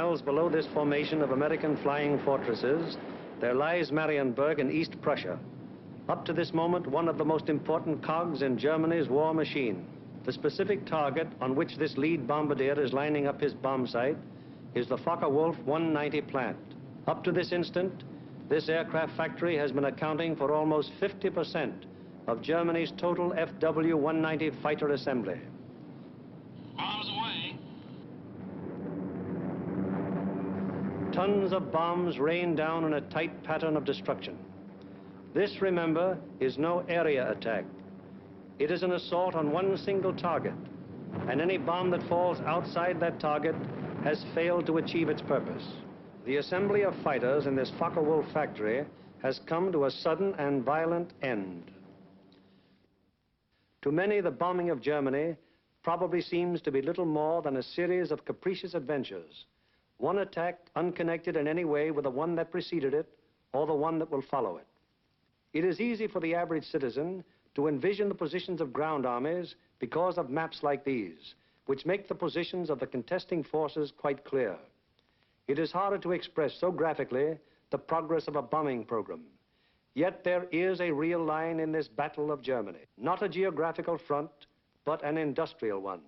miles below this formation of American flying fortresses, there lies Marienburg in East Prussia. Up to this moment, one of the most important cogs in Germany's war machine. The specific target on which this lead bombardier is lining up his bomb sight is the Focke-Wulf 190 plant. Up to this instant, this aircraft factory has been accounting for almost 50% of Germany's total FW-190 fighter assembly. Bombs away. Tons of bombs rain down in a tight pattern of destruction. This, remember, is no area attack. It is an assault on one single target, and any bomb that falls outside that target has failed to achieve its purpose. The assembly of fighters in this Focke-Wulf factory has come to a sudden and violent end. To many, the bombing of Germany probably seems to be little more than a series of capricious adventures, one attack unconnected in any way with the one that preceded it or the one that will follow it. It is easy for the average citizen to envision the positions of ground armies because of maps like these, which make the positions of the contesting forces quite clear. It is harder to express so graphically the progress of a bombing program. Yet there is a real line in this battle of Germany, not a geographical front, but an industrial one.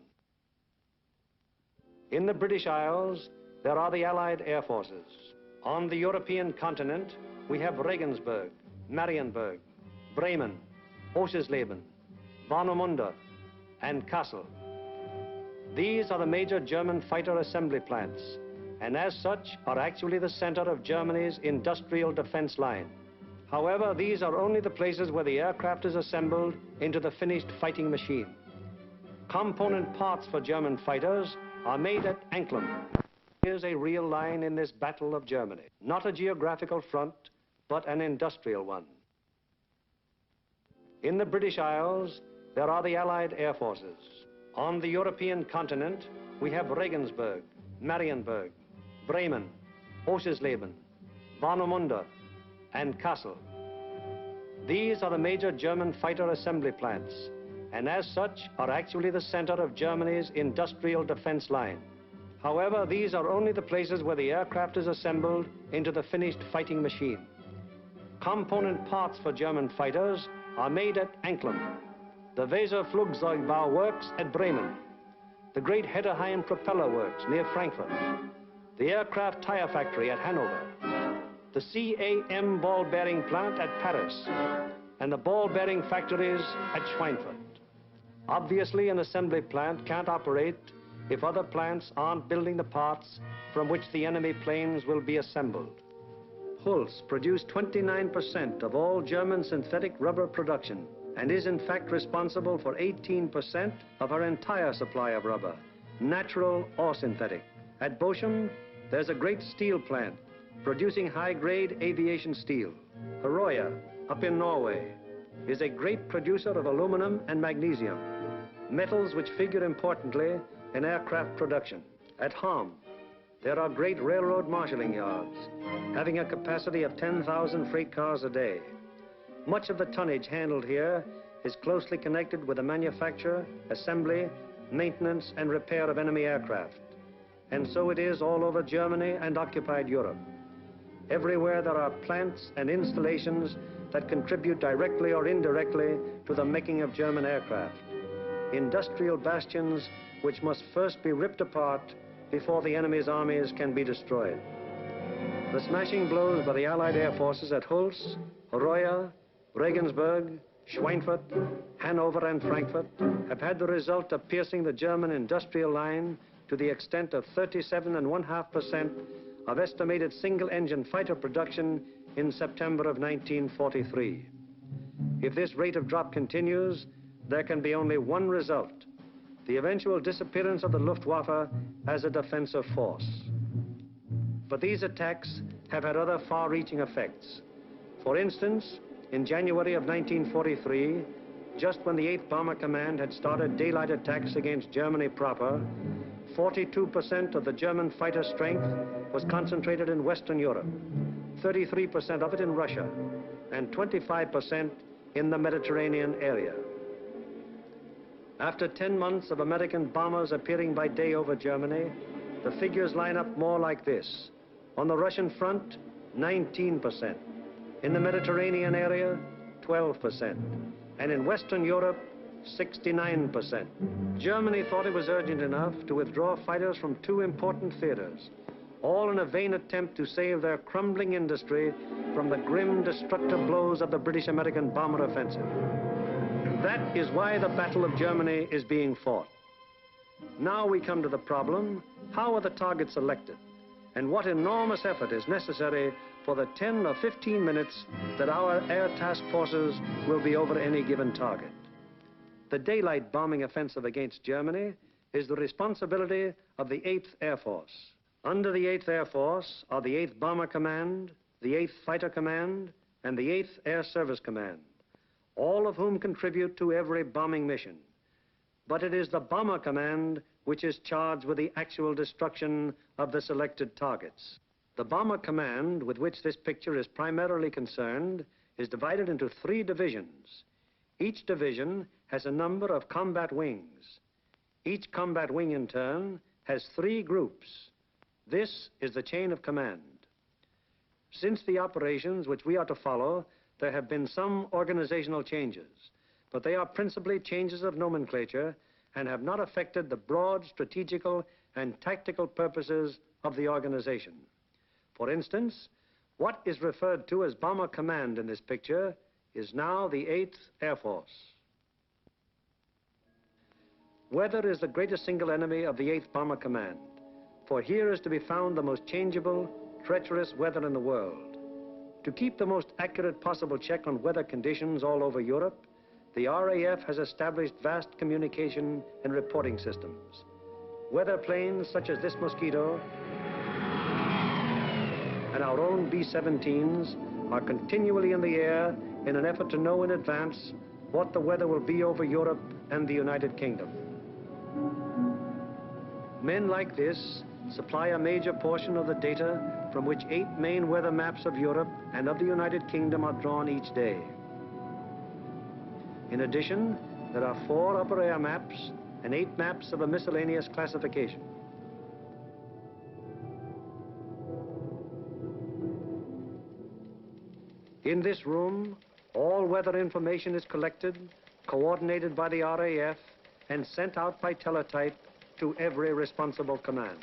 In the British Isles, there are the Allied air forces. On the European continent, we have Regensburg, Marienburg, Bremen, Oschersleben, Warnemünde, and Kassel. These are the major German fighter assembly plants, and as such are actually the center of Germany's industrial defense line. However, these are only the places where the aircraft is assembled into the finished fighting machine. Component parts for German fighters are made at Anklam. Here's a real line in this battle of Germany, not a geographical front, but an industrial one. In the British Isles, there are the Allied air forces. On the European continent, we have Regensburg, Marienburg, Bremen, Oschersleben, Warnemünde, and Kassel. These are the major German fighter assembly plants, and as such are actually the center of Germany's industrial defense line. However, these are only the places where the aircraft is assembled into the finished fighting machine. Component parts for German fighters are made at Anklam, the Weser Flugzeugbau Works at Bremen, the Great Hedderheim Propeller Works near Frankfurt, the Aircraft Tire Factory at Hanover, the CAM ball bearing plant at Paris, and the ball bearing factories at Schweinfurt. Obviously, an assembly plant can't operate if other plants aren't building the parts from which the enemy planes will be assembled. Hulst produced 29% of all German synthetic rubber production and is in fact responsible for 18% of our entire supply of rubber, natural or synthetic. At Bochum, there's a great steel plant producing high-grade aviation steel. Herøya, up in Norway, is a great producer of aluminum and magnesium, metals which figure importantly in aircraft production. At Ham, there are great railroad marshalling yards, having a capacity of 10,000 freight cars a day. Much of the tonnage handled here is closely connected with the manufacture, assembly, maintenance, and repair of enemy aircraft. And so it is all over Germany and occupied Europe. Everywhere there are plants and installations that contribute directly or indirectly to the making of German aircraft. Industrial bastions which must first be ripped apart before the enemy's armies can be destroyed. The smashing blows by the Allied air forces at Hulst, Herøya, Regensburg, Schweinfurt, Hanover, and Frankfurt have had the result of piercing the German industrial line to the extent of 37.5% of estimated single-engine fighter production in September of 1943. If this rate of drop continues, there can be only one result: the eventual disappearance of the Luftwaffe as a defensive force. But these attacks have had other far-reaching effects. For instance, in January of 1943, just when the 8th Bomber Command had started daylight attacks against Germany proper, 42% of the German fighter strength was concentrated in Western Europe, 33% of it in Russia, and 25% in the Mediterranean area. After 10 months of American bombers appearing by day over Germany, the figures line up more like this. On the Russian front, 19%. In the Mediterranean area, 12%. And in Western Europe, 69%. Germany thought it was urgent enough to withdraw fighters from two important theaters, all in a vain attempt to save their crumbling industry from the grim, destructive blows of the British-American bomber offensive. That is why the Battle of Germany is being fought. Now we come to the problem, how are the targets selected? And what enormous effort is necessary for the 10 or 15 minutes that our air task forces will be over any given target. The daylight bombing offensive against Germany is the responsibility of the 8th Air Force. Under the 8th Air Force are the 8th Bomber Command, the 8th Fighter Command, and the 8th Air Service Command, all of whom contribute to every bombing mission. But it is the Bomber Command which is charged with the actual destruction of the selected targets. The Bomber Command, with which this picture is primarily concerned, is divided into 3 divisions. Each division has a number of combat wings. Each combat wing, in turn, has 3 groups. This is the chain of command. Since the operations which we are to follow, there have been some organizational changes, but they are principally changes of nomenclature and have not affected the broad strategical and tactical purposes of the organization. For instance, what is referred to as Bomber Command in this picture is now the 8th Air Force. Weather is the greatest single enemy of the 8th Bomber Command, for here is to be found the most changeable, treacherous weather in the world. To keep the most accurate possible check on weather conditions all over Europe, the RAF has established vast communication and reporting systems. Weather planes such as this Mosquito and our own B-17s are continually in the air in an effort to know in advance what the weather will be over Europe and the United Kingdom. Men like this supply a major portion of the data from which 8 main weather maps of Europe and of the United Kingdom are drawn each day. In addition, there are 4 upper air maps and 8 maps of a miscellaneous classification. In this room, all weather information is collected, coordinated by the RAF, and sent out by teletype to every responsible command.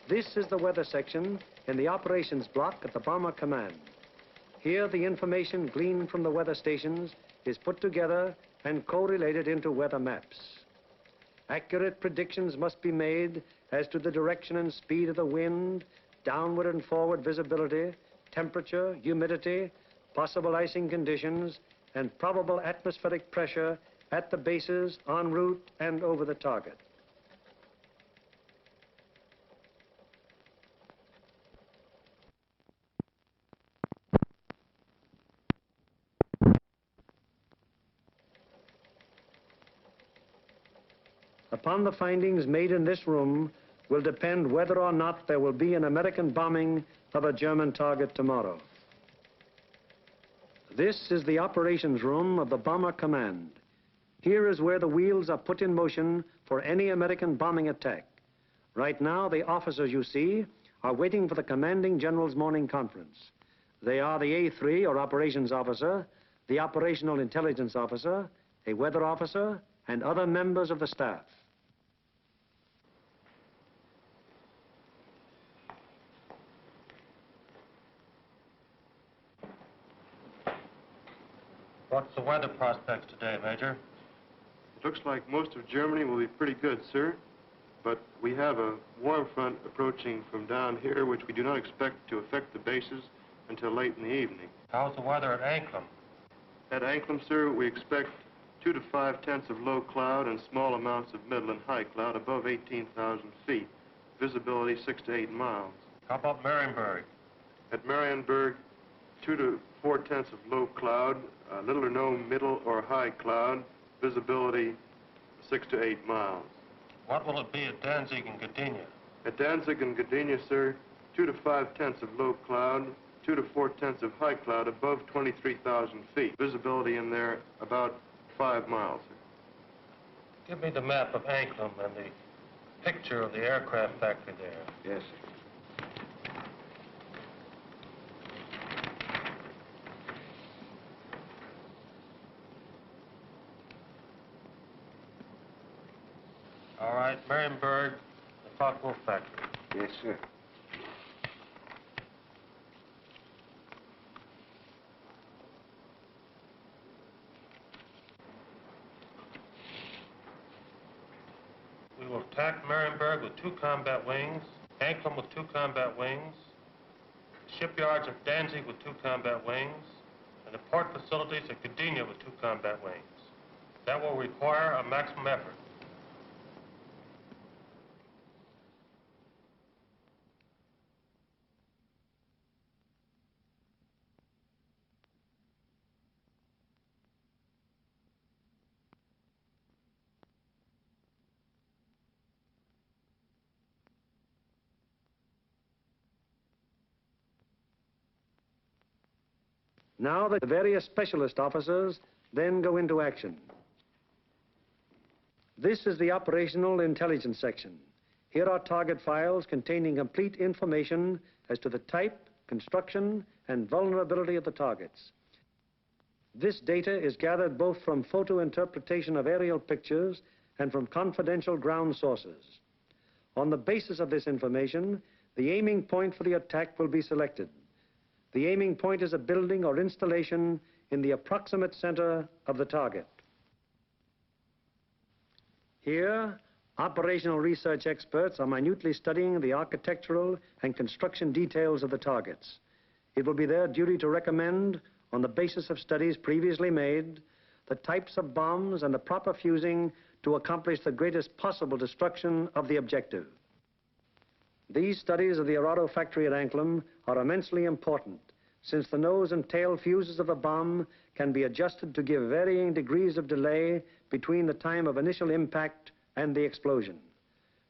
This is the weather section in the operations block at the Bomber Command. Here, the information gleaned from the weather stations is put together and correlated into weather maps. Accurate predictions must be made as to the direction and speed of the wind, downward and forward visibility, temperature, humidity, possible icing conditions, and probable atmospheric pressure at the bases, en route, and over the target. Upon the findings made in this room will depend whether or not there will be an American bombing of a German target tomorrow. This is the operations room of the Bomber Command. Here is where the wheels are put in motion for any American bombing attack. Right now, the officers you see are waiting for the commanding general's morning conference. They are the A3, or operations officer, the operational intelligence officer, a weather officer, and other members of the staff. What's the weather prospects today, Major? It looks like most of Germany will be pretty good, sir. But we have a warm front approaching from down here, which we do not expect to affect the bases until late in the evening. How's the weather at Anklam? At Anklam, sir, we expect 2 to 5 tenths of low cloud and small amounts of middle and high cloud above 18,000 feet. Visibility 6 to 8 miles. How about Marienburg? At Marienburg, 2 to 4 tenths of low cloud, little or no middle or high cloud, visibility 6 to 8 miles. What will it be at Danzig and Gdynia? At Danzig and Gdynia, sir, 2 to 5 tenths of low cloud, 2 to 4 tenths of high cloud above 23,000 feet. Visibility in there about 5 miles, sir. Give me the map of Anklam and the picture of the aircraft factory there. Yes, sir. All right, Marienburg, the Focke-Wulf factory. Yes, sir. We will attack Marienburg with 2 combat wings, Anklam with 2 combat wings, shipyards of Danzig with 2 combat wings, and the port facilities at Gdynia with 2 combat wings. That will require a maximum effort. Now the various specialist officers then go into action. This is the operational intelligence section. Here are target files containing complete information as to the type, construction, and vulnerability of the targets. This data is gathered both from photo interpretation of aerial pictures and from confidential ground sources. On the basis of this information, the aiming point for the attack will be selected. The aiming point is a building or installation in the approximate center of the target. Here, operational research experts are minutely studying the architectural and construction details of the targets. It will be their duty to recommend, on the basis of studies previously made, the types of bombs and the proper fusing to accomplish the greatest possible destruction of the objective. These studies of the Arado factory at Anklam are immensely important, since the nose and tail fuses of a bomb can be adjusted to give varying degrees of delay between the time of initial impact and the explosion.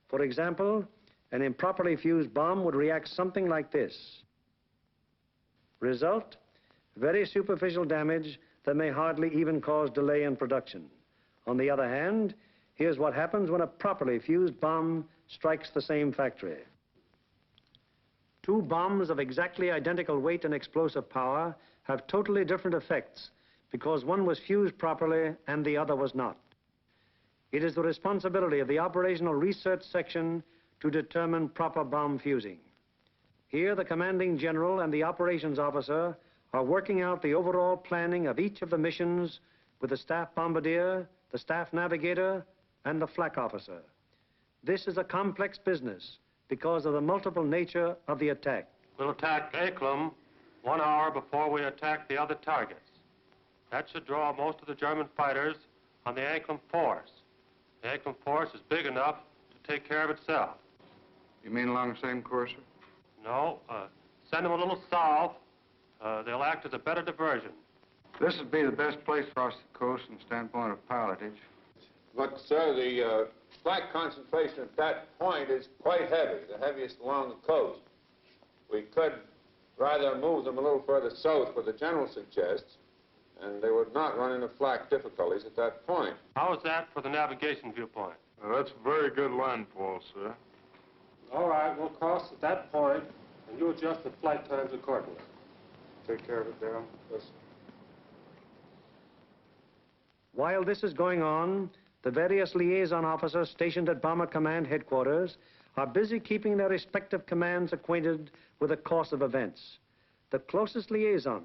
For example, an improperly fused bomb would react something like this. Result, very superficial damage that may hardly even cause delay in production. On the other hand, here's what happens when a properly fused bomb strikes the same factory. 2 bombs of exactly identical weight and explosive power have totally different effects because one was fused properly and the other was not. It is the responsibility of the operational research section to determine proper bomb fusing. Here, the commanding general and the operations officer are working out the overall planning of each of the missions with the staff bombardier, the staff navigator, and the flak officer. This is a complex business because of the multiple nature of the attack. We'll attack Anklam 1 hour before we attack the other targets. That should draw most of the German fighters on the Anklam force. The Anklam force is big enough to take care of itself. You mean along the same course, sir? No, send them a little south. They'll act as a better diversion. This would be the best place across the coast from the standpoint of pilotage. But, sir, the flak concentration at that point is quite heavy, the heaviest along the coast. We could rather move them a little further south, what the general suggests, and they would not run into flak difficulties at that point. How is that for the navigation viewpoint? That's a very good landfall, sir. All right, we'll cross at that point, and you adjust the flight times accordingly. Take care of it, Darrell. Yes, While this is going on, the various liaison officers stationed at Bomber Command headquarters are busy keeping their respective commands acquainted with the course of events. The closest liaison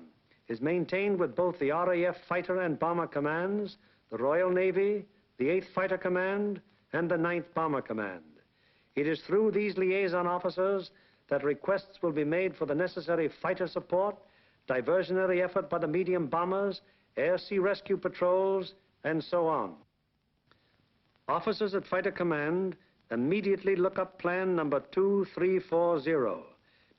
is maintained with both the RAF Fighter and Bomber Commands, the Royal Navy, the 8th Fighter Command, and the 9th Bomber Command. It is through these liaison officers that requests will be made for the necessary fighter support, diversionary effort by the medium bombers, air-sea rescue patrols, and so on. Officers at Fighter Command immediately look up plan number 2340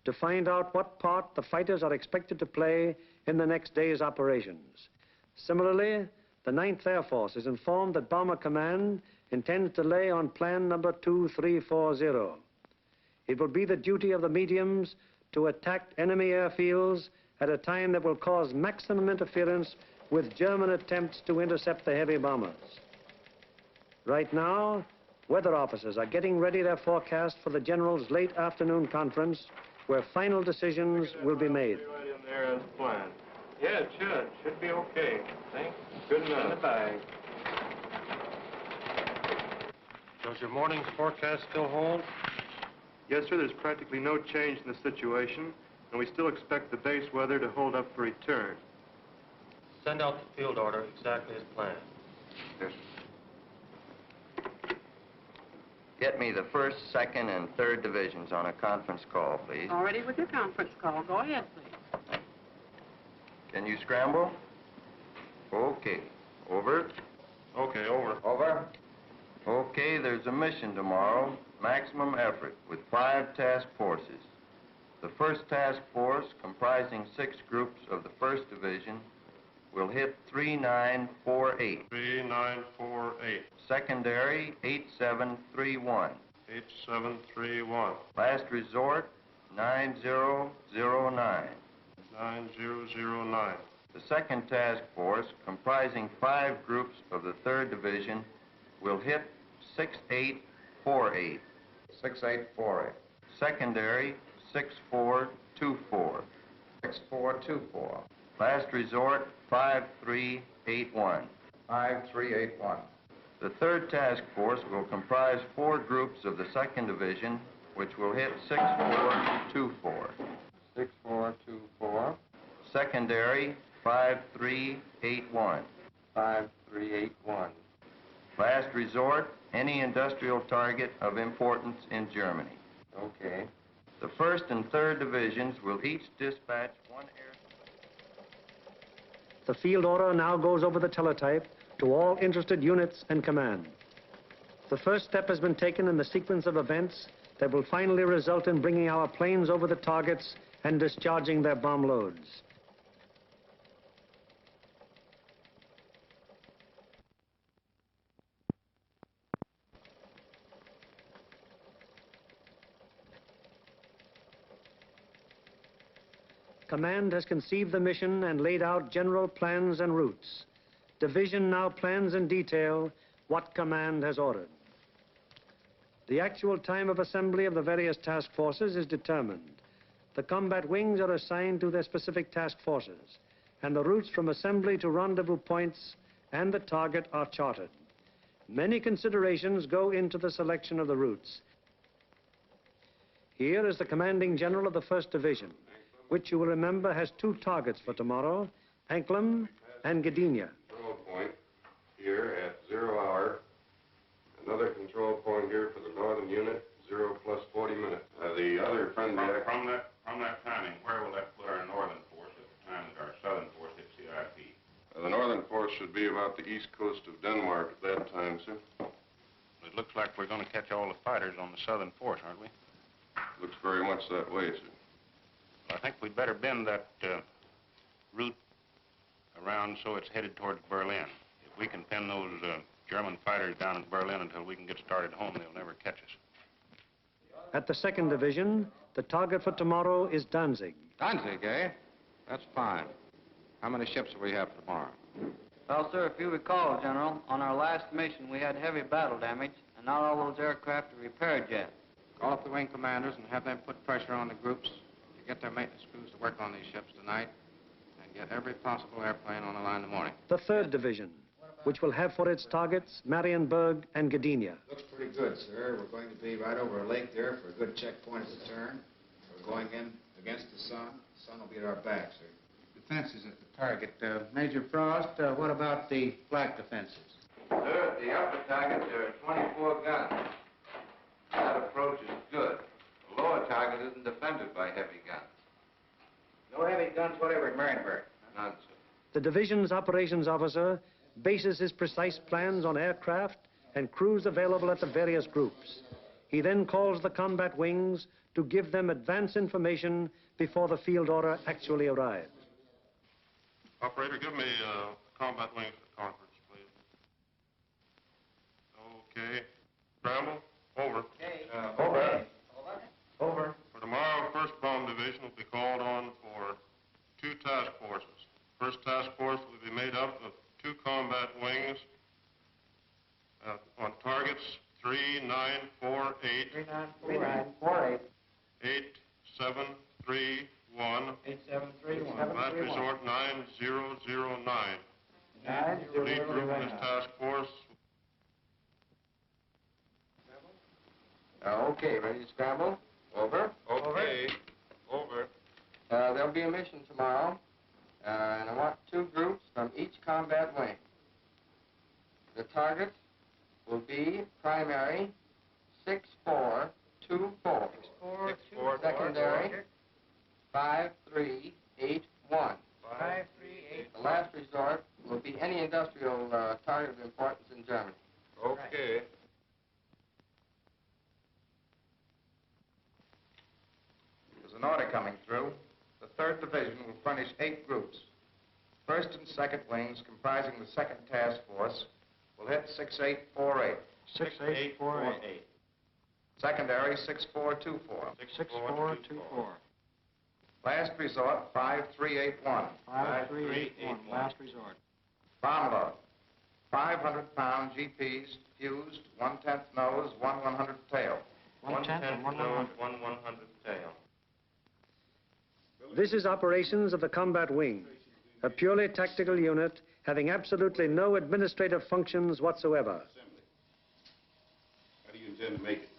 to find out what part the fighters are expected to play in the next day's operations. Similarly, the 9th Air Force is informed that Bomber Command intends to lay on plan number 2340. It will be the duty of the mediums to attack enemy airfields at a time that will cause maximum interference with German attempts to intercept the heavy bombers. Right now, weather officers are getting ready their forecast for the General's late afternoon conference, where final decisions will be made. Right in there as planned. Yeah, it should. Should be okay. Thanks. Good enough. In the bag. Does your morning's forecast still hold? Yes, sir. There's practically no change in the situation, and we still expect the base weather to hold up for return. Send out the field order exactly as planned. Yes. Get me the 1st, 2nd, and 3rd divisions on a conference call, please. Already with your conference call. Go ahead, please. Can you scramble? Okay. Over. Okay, over. Over. Okay, there's a mission tomorrow. Maximum effort with 5 task forces. The 1st task force, comprising 6 groups of the 1st Division, will hit 3948. 3948. Secondary, 8731. 8731. Last resort, 9009. 9009. The 2nd task force, comprising 5 groups of the 3rd Division, will hit 6848. 6848. Secondary, 6424. 6424. Last resort, 5381. 5381. The 3rd task force will comprise 4 groups of the 2nd Division, which will hit 6424. 6424. Secondary, 5381. 5381. Last resort, any industrial target of importance in Germany. Okay. The 1st and 3rd Divisions will each dispatch 1 air... The field order now goes over the teletype to all interested units and command. The first step has been taken in the sequence of events that will finally result in bringing our planes over the targets and discharging their bomb loads. Command has conceived the mission and laid out general plans and routes. Division now plans in detail what command has ordered. The actual time of assembly of the various task forces is determined. The combat wings are assigned to their specific task forces, and the routes from assembly to rendezvous points and the target are charted. Many considerations go into the selection of the routes. Here is the commanding general of the 1st Division, which you will remember has 2 targets for tomorrow, Anklam and Gdynia. Control point here at 0 hour. Another control point here for the northern unit, 0 plus 40 minutes. The other friendly... From that timing, where will that put our northern force at the time that our southern force hits the IP? The northern force should be about the east coast of Denmark at that time, sir. It looks like we're going to catch all the fighters on the southern force, aren't we? Looks very much that way, sir. Well, I think we'd better bend that route around so it's headed towards Berlin. If we can pin those German fighters down in Berlin until we can get started home, they'll never catch us. At the 2nd Division, the target for tomorrow is Danzig. Danzig, eh? That's fine. How many ships do we have for tomorrow? Well, sir, if you recall, General, on our last mission, we had heavy battle damage, and not all those aircraft are repaired yet. Call up the wing commanders and have them put pressure on the groups to get their maintenance crews to work on these ships tonight and get every possible airplane on the line in the morning. The 3rd Division, which will have for its targets Marienburg and Gdynia. Looks pretty good, sir. We're going to be right over a lake there for a good checkpoint at the turn. We're going in against the sun. The sun will be at our back, sir. Defenses at the target. Major Frost, what about the flak defenses? Sir, at the upper target, there are 24 guns. That approach is good. The lower target isn't defended by heavy guns. No heavy guns whatever at Marienburg. None, sir. The division's operations officer bases his precise plans on aircraft and crews available at the various groups. He then calls the combat wings to give them advance information before the field order actually arrives. Operator, give me combat wings conference, please. Okay. Scramble. Over. Okay. Over. Over. For tomorrow, 1st Bomb Division will be called on for 2 task forces. 1st task force will be made up of 2 combat wings on 8731. 8731. Last resort 9009. Lead group in this task force. Okay, ready to scramble? Over. Okay. Over. There'll be a mission tomorrow, and I want 2 groups from each combat wing. The target will be primary 6424. Secondary 5381. 5381. The last resort will be any industrial target of importance in Germany. Okay. There's an order coming through. The 3rd Division will furnish 8 groups. 1st and 2nd wings, comprising the 2nd Task Force, will hit 6848. 6848. Secondary 6424. 6424. Last resort 5381. 5381. Last resort. Bomb load. 500-pound GPs fused, 1/10 nose, 1/100 tail. 1/10 and 1/100. 1/100 tail. This is operations of the combat wing, a purely tactical unit having absolutely no administrative functions whatsoever. How do you intend to make it?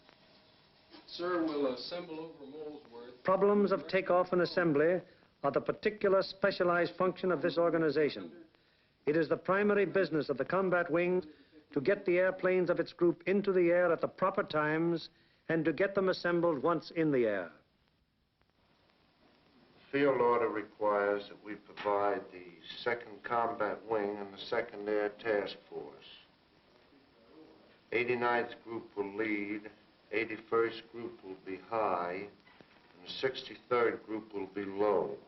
Sir, we'll assemble over Molesworth. Problems of takeoff and assembly are the particular specialized function of this organization. It is the primary business of the combat wing to get the airplanes of its group into the air at the proper times and to get them assembled once in the air. Field order requires that we provide the 2nd Combat Wing and the 2nd Air Task Force. 89th Group will lead, 81st Group will be high, and the 63rd Group will be low.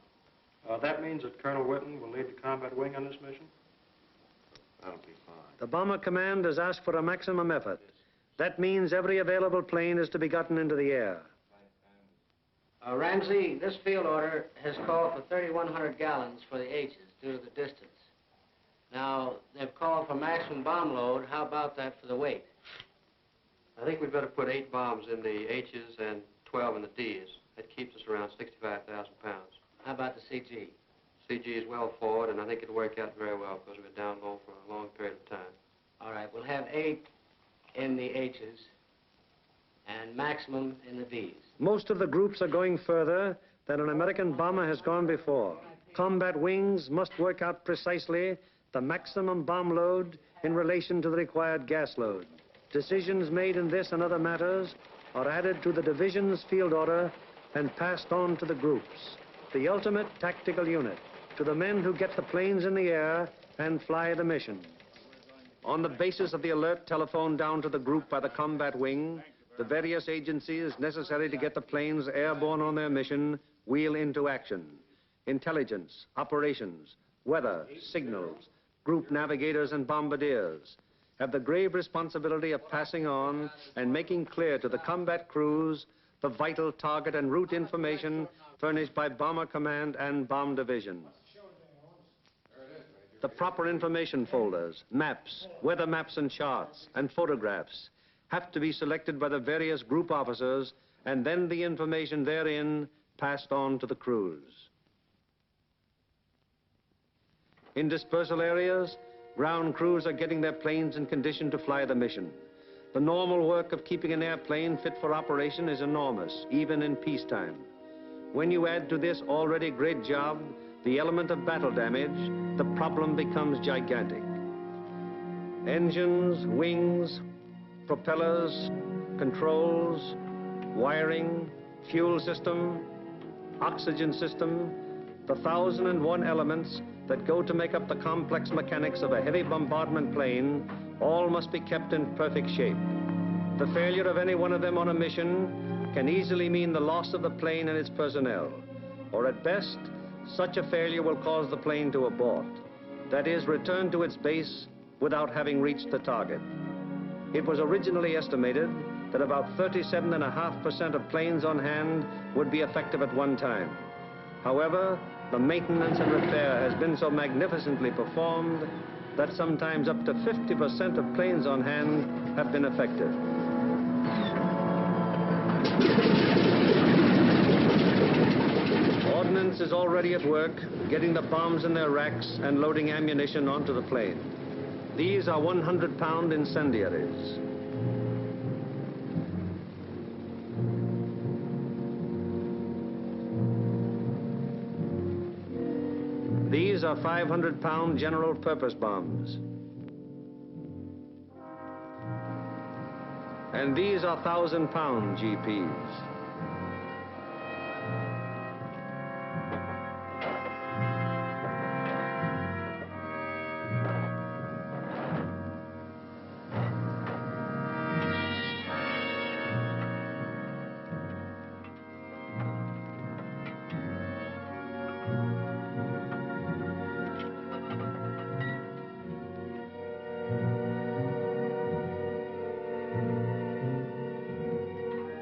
That means that Colonel Whitten will lead the combat wing on this mission? That'll be fine. The Bomber Command has asked for a maximum effort. That means every available plane is to be gotten into the air. Ramsey, this field order has called for 3,100 gallons for the H's due to the distance. Now, they've called for maximum bomb load. How about that for the weight? I think we'd better put 8 bombs in the H's and 12 in the D's. That keeps us around 65,000 pounds. How about the CG? CG is well forward, and I think it'll work out very well because we're down low for a long period of time. All right, we'll have 8 in the H's and maximum in the D's. Most of the groups are going further than an American bomber has gone before. Combat wings must work out precisely the maximum bomb load in relation to the required gas load. Decisions made in this and other matters are added to the division's field order and passed on to the groups, the ultimate tactical unit, to the men who get the planes in the air and fly the mission. On the basis of the alert telephoned down to the group by the combat wing, the various agencies necessary to get the planes airborne on their mission wheel into action. Intelligence, operations, weather, signals, group navigators and bombardiers have the grave responsibility of passing on and making clear to the combat crews the vital target and route information furnished by Bomber Command and Bomb Division. The proper information folders, maps, weather maps and charts, and photographs have to be selected by the various group officers, and then the information therein passed on to the crews. In dispersal areas, ground crews are getting their planes in condition to fly the mission. The normal work of keeping an airplane fit for operation is enormous, even in peacetime. When you add to this already great job the element of battle damage, the problem becomes gigantic. Engines, wings, propellers, controls, wiring, fuel system, oxygen system, the 1,001 elements that go to make up the complex mechanics of a heavy bombardment plane all must be kept in perfect shape. The failure of any one of them on a mission can easily mean the loss of the plane and its personnel, or at best, such a failure will cause the plane to abort, that is, return to its base without having reached the target. It was originally estimated that about 37.5% of planes on hand would be effective at one time. However, the maintenance and repair has been so magnificently performed that sometimes up to 50% of planes on hand have been effective. is already at work, getting the bombs in their racks and loading ammunition onto the plane. These are 100-pound incendiaries. These are 500-pound general purpose bombs. And these are 1,000-pound GPs.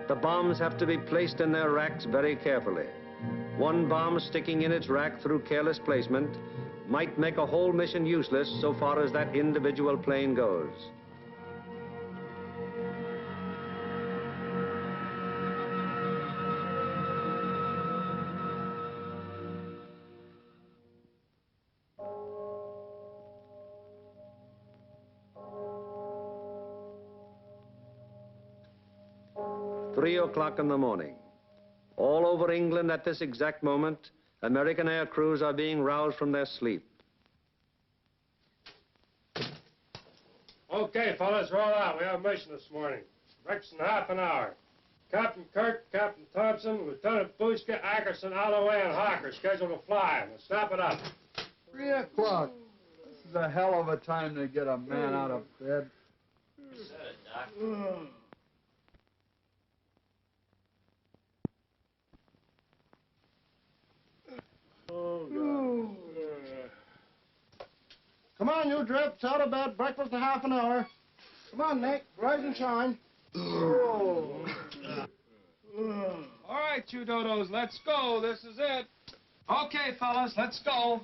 The bombs have to be placed in their racks very carefully. One bomb sticking in its rack through careless placement might make a whole mission useless so far as that individual plane goes. Three o'clock in the morning. All over England at this exact moment, American air crews are being roused from their sleep. Okay, fellas, roll out. We have a mission this morning. Breakfast in half an hour. Captain Kirk, Captain Thompson, Lieutenant Buska, Ackerson, Alloway, and Hawker scheduled to fly. We'll snap it up. 3 o'clock. This is a hell of a time to get a man out of bed. Come on, you drips, out of bed, breakfast in half an hour. Come on, Nick, rise and shine. All right, you dodos, let's go. This is it. Okay, fellas, let's go.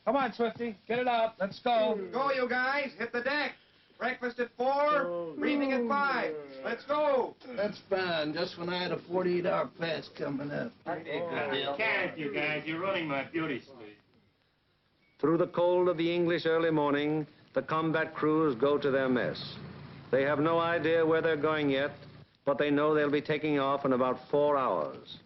Come on, Swifty, get it out. Let's go. Go, you guys. Hit the deck. Breakfast at 4, briefing at 5. Let's go. That's fine, just when I had a 48-hour pass coming up. Can't, you guys. You're running my beauty sleep. Through the cold of the English early morning, the combat crews go to their mess. They have no idea where they're going yet, but they know they'll be taking off in about 4 hours.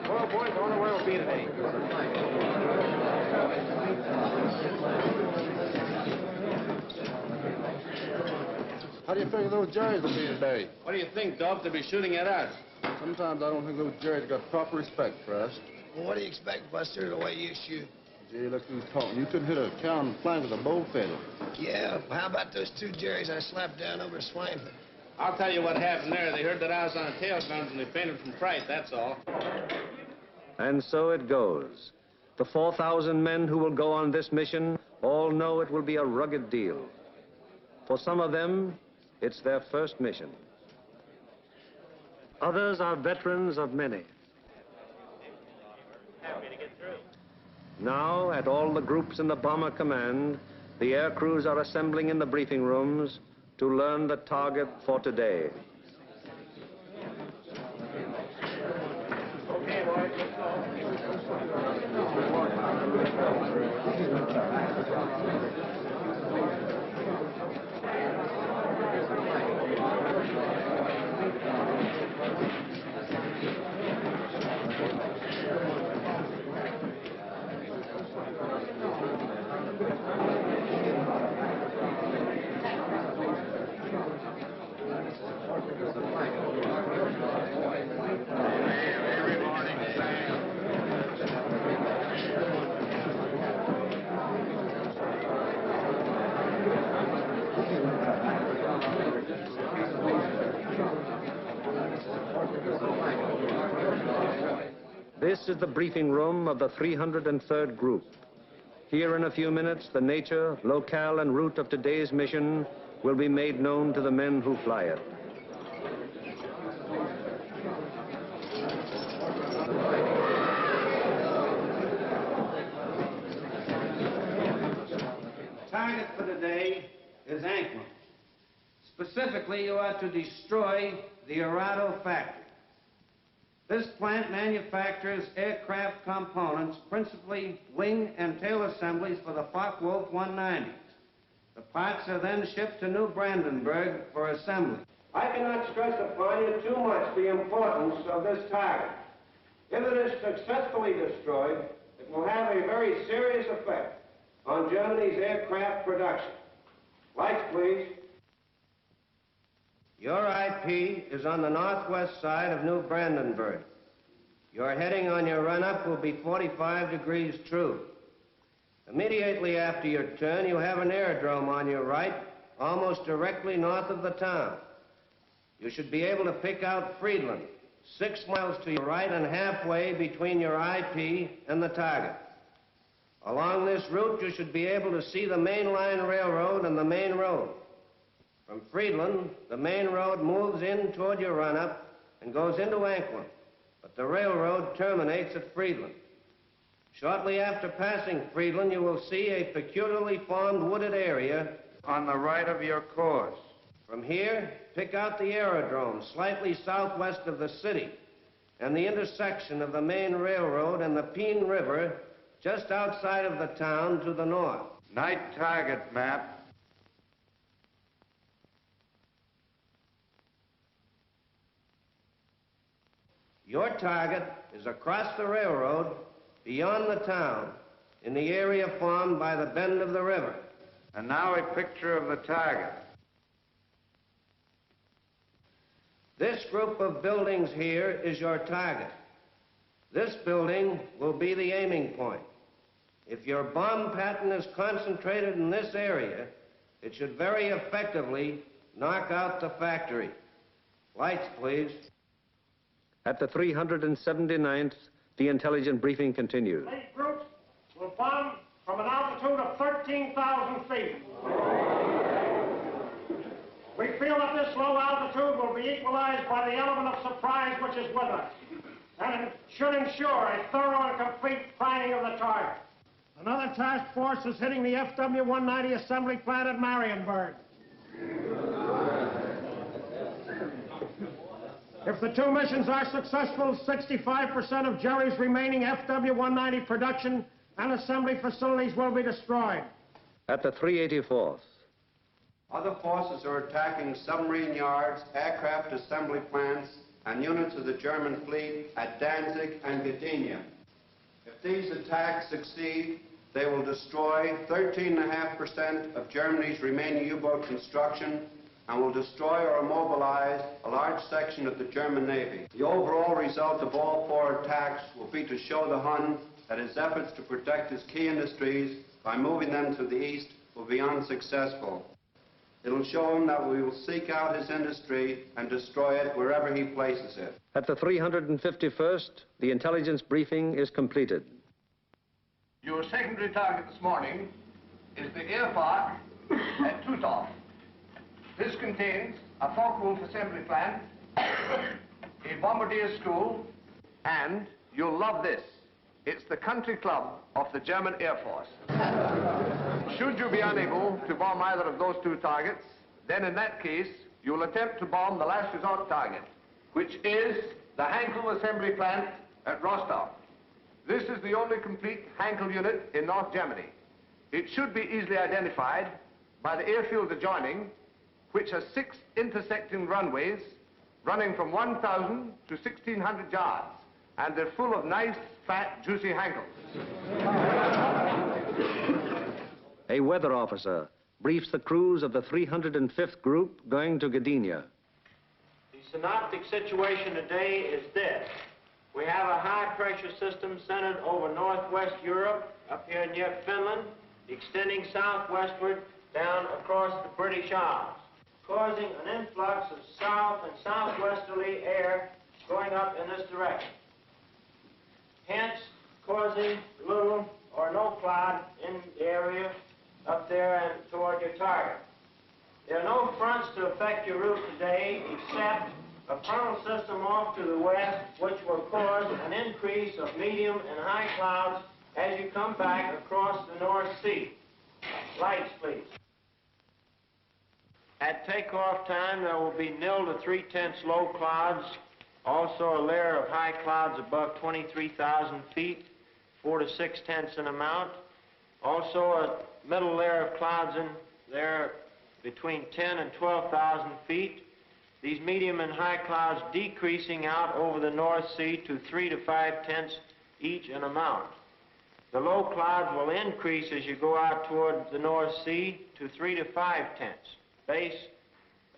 Well, boys, I wonder where we'll be today. How do you figure those Jerrys will be today? What do you think, Doc? They'll be shooting at us. Sometimes I don't think those Jerrys got proper respect for us. Well, what do you expect, Buster, the way you shoot? Gee, look who's talking. You couldn't hit a cow in the flank with a bow feather. Yeah, well, how about those 2 Jerrys I slapped down over Swain? I'll tell you what happened there. They heard that I was on tail guns and they fainted from fright, that's all. And so it goes. The 4,000 men who will go on this mission all know it will be a rugged deal. For some of them, it's their first mission. Others are veterans of many. Happy to get through. Now, at all the groups in the bomber command, the air crews are assembling in the briefing rooms to learn the target for today. Okay, boys, let's This is the briefing room of the 303rd Group. Here in a few minutes, the nature, locale, and route of today's mission will be made known to the men who fly it. Target for today is Anklam. Specifically, you are to destroy the Arado factory. This plant manufactures aircraft components, principally wing and tail assemblies for the Focke-Wulf 190s. The parts are then shipped to New Brandenburg for assembly. I cannot stress upon you too much the importance of this target. If it is successfully destroyed, it will have a very serious effect on Germany's aircraft production. Lights, please. Your IP is on the northwest side of New Brandenburg. Your heading on your run-up will be 45 degrees true. Immediately after your turn, you have an aerodrome on your right, almost directly north of the town. You should be able to pick out Friedland, 6 miles to your right and halfway between your IP and the target. Along this route, you should be able to see the main line railroad and the main road. From Friedland, the main road moves in toward your run-up and goes into Anklam, but the railroad terminates at Friedland. Shortly after passing Friedland, you will see a peculiarly formed wooded area On the right of your course. From here, pick out the aerodrome slightly southwest of the city and the intersection of the main railroad and the Peene River just outside of the town to the north. Night target map. Your target is across the railroad, beyond the town, in the area formed by the bend of the river. And now a picture of the target. This group of buildings here is your target. This building will be the aiming point. If your bomb pattern is concentrated in this area, it should very effectively knock out the factory. Lights, please. At the 379th, the intelligent briefing continues. Eight groups will bomb from an altitude of 13,000 feet. We feel that this low altitude will be equalized by the element of surprise which is with us, and it should ensure a thorough and complete priming of the target. Another task force is hitting the FW-190 assembly plant at Marienburg. If the two missions are successful, 65% of Jerry's remaining FW-190 production and assembly facilities will be destroyed. At the 384th. Other forces are attacking submarine yards, aircraft assembly plants, and units of the German fleet at Danzig and Gdynia. If these attacks succeed, they will destroy 13.5% of Germany's remaining U-boat construction and will destroy or immobilize a large section of the German Navy. The overall result of all four attacks will be to show the Hun that his efforts to protect his key industries by moving them to the east will be unsuccessful. It'll show him that we will seek out his industry and destroy it wherever he places it. At the 351st, the intelligence briefing is completed. Your secondary target this morning is the air park at Tutov. This contains a Focke-Wulf assembly plant, a bombardier school, and you'll love this. It's the country club of the German Air Force. Should you be unable to bomb either of those two targets, then in that case, you'll attempt to bomb the last resort target, which is the Hankel assembly plant at Rostov. This is the only complete Hankel unit in North Germany. It should be easily identified by the airfield adjoining, which has 6 intersecting runways running from 1,000 to 1,600 yards, and they're full of nice, fat, juicy Hankels. A weather officer briefs the crews of the 305th Group going to Gdynia. The synoptic situation today is this. We have a high-pressure system centered over northwest Europe, up here near Finland, extending southwestward down across the British Isles, causing an influx of south and southwesterly air going up in this direction. hence causing little or no cloud in the area up there and toward your target. There are no fronts to affect your route today except a frontal system off to the west, which will cause an increase of medium and high clouds as you come back across the North Sea. Lights, please. At takeoff time, there will be 0 to 3/10 low clouds, also a layer of high clouds above 23,000 feet, 4 to 6/10 in amount. Also a middle layer of clouds in there between 10 and 12,000 feet. These medium and high clouds decreasing out over the North Sea to 3 to 5/10 each in amount. The low clouds will increase as you go out toward the North Sea to 3 to 5/10. Base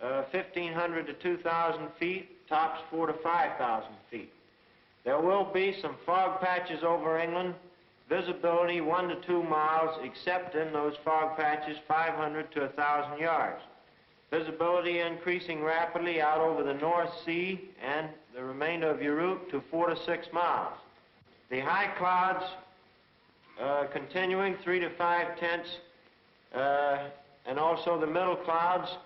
1,500 to 2,000 feet, tops 4 to 5,000 feet. There will be some fog patches over England, visibility 1 to 2 miles, except in those fog patches 500 to 1,000 yards. Visibility increasing rapidly out over the North Sea and the remainder of your route to 4 to 6 miles. The high clouds continuing 3 to 5/10, and also the middle clouds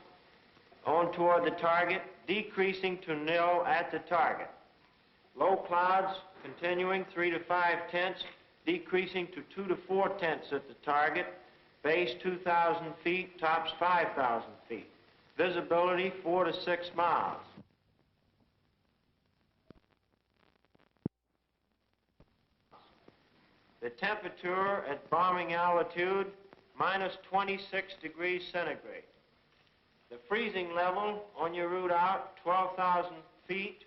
on toward the target, decreasing to 0 at the target. Low clouds continuing 3 to 5/10, decreasing to 2 to 4/10 at the target, base 2,000 feet, tops 5,000 feet. Visibility 4 to 6 miles. The temperature at bombing altitude, minus 26 degrees centigrade. The freezing level on your route out, 12,000 feet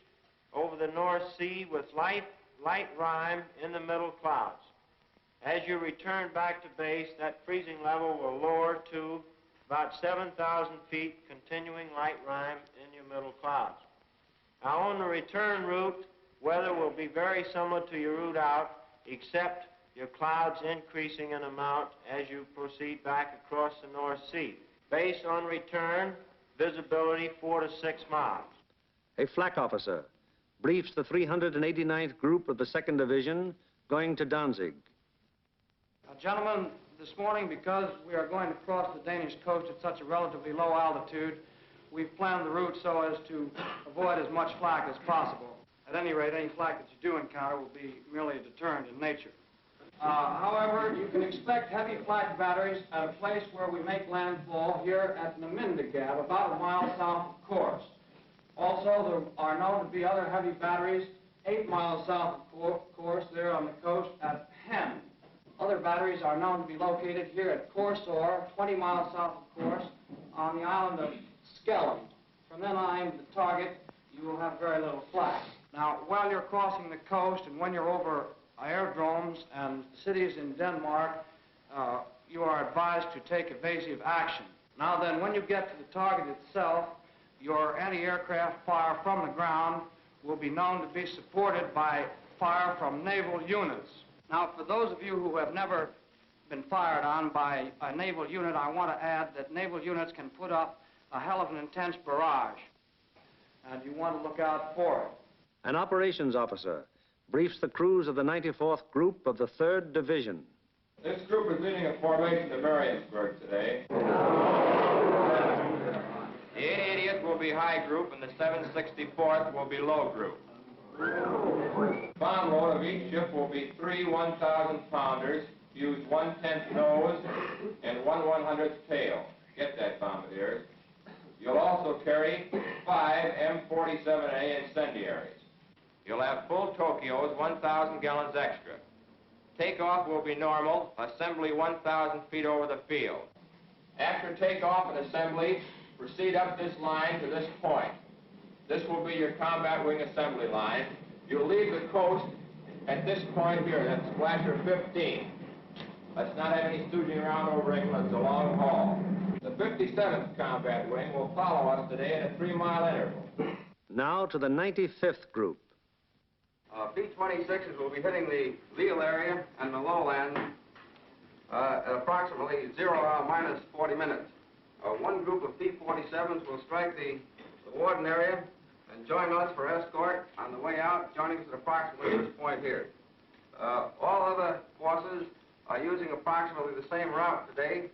over the North Sea with light rime in the middle clouds. As you return back to base, that freezing level will lower to about 7,000 feet, continuing light rime in your middle clouds. Now, on the return route, weather will be very similar to your route out, except your clouds increasing in amount as you proceed back across the North Sea. Base on return, visibility 4 to 6 miles. A flak officer briefs the 389th Group of the 2nd Division going to Danzig. Gentlemen, this morning, because we are going to cross the Danish coast at such a relatively low altitude, we've planned the route so as to avoid as much flak as possible. At any rate, any flak that you do encounter will be merely a deterrent in nature. However, you can expect heavy flak batteries at a place where we make landfall here at Namindegab, about a mile south of Kursk. Also, there are known to be other heavy batteries 8 miles south of Kursk, there on the coast at Hem. Other batteries are known to be located here at Korsor, 20 miles south of Kursk, on the island of Skellum. From then on aimed at the target, you will have very little flak. Now, while you're crossing the coast and when you're over aerodromes and cities in Denmark, you are advised to take evasive action. Now then, when you get to the target itself, your anti-aircraft fire from the ground will be known to be supported by fire from naval units. Now, for those of you who have never been fired on by a naval unit, I want to add that naval units can put up a hell of an intense barrage, and you want to look out for it. An operations officer briefs the crews of the 94th Group of the 3rd Division. This group is leading a formation to Mariensburg today. The 880th will be high group, and the 764th will be low group. Bomb load of each ship will be 3 1,000-pounders, use 1/10 nose and 1 100th tail. Get that, bombardiers. You'll also carry 5 M47A incendiaries. You'll have full Tokyos, 1,000 gallons extra. Takeoff will be normal, assembly 1,000 feet over the field. After takeoff and assembly, proceed up this line to this point. This will be your combat wing assembly line. You'll leave the coast at this point here, that's Splasher 15. Let's not have any stooging around over England, it's a long haul. The 57th Combat Wing will follow us today at a 3-mile interval. Now to the 95th Group. B-26s will be hitting the Lille area and the lowland at approximately 0 hour minus 40 minutes. One group of B-47s will strike the Warden area and join us for escort on the way out, joining us at approximately this point here. All other forces are using approximately the same route today.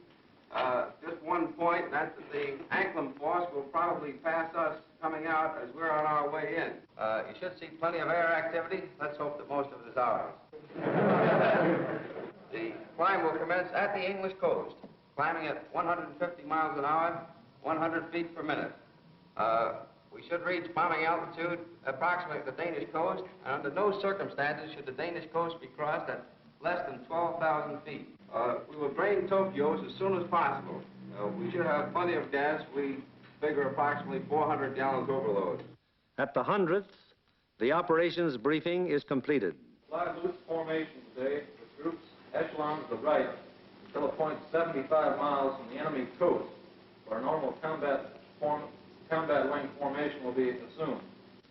Just one point, and that's that the Anklin force will probably pass us coming out as we're on our way in. You should see plenty of air activity. Let's hope that most of it is ours. The climb will commence at the English coast, climbing at 150 miles an hour, 100 feet per minute. We should reach bombing altitude approximately at the Danish coast, and under no circumstances should the Danish coast be crossed at less than 12,000 feet. We will drain Tokyos as soon as possible. We should have plenty of gas. We figure approximately 400 gallons overload. At the 100th, the operations briefing is completed. Fly loose formation today with groups echelon to the right until a point 75 miles from the enemy coast, where normal combat wing formation will be assumed.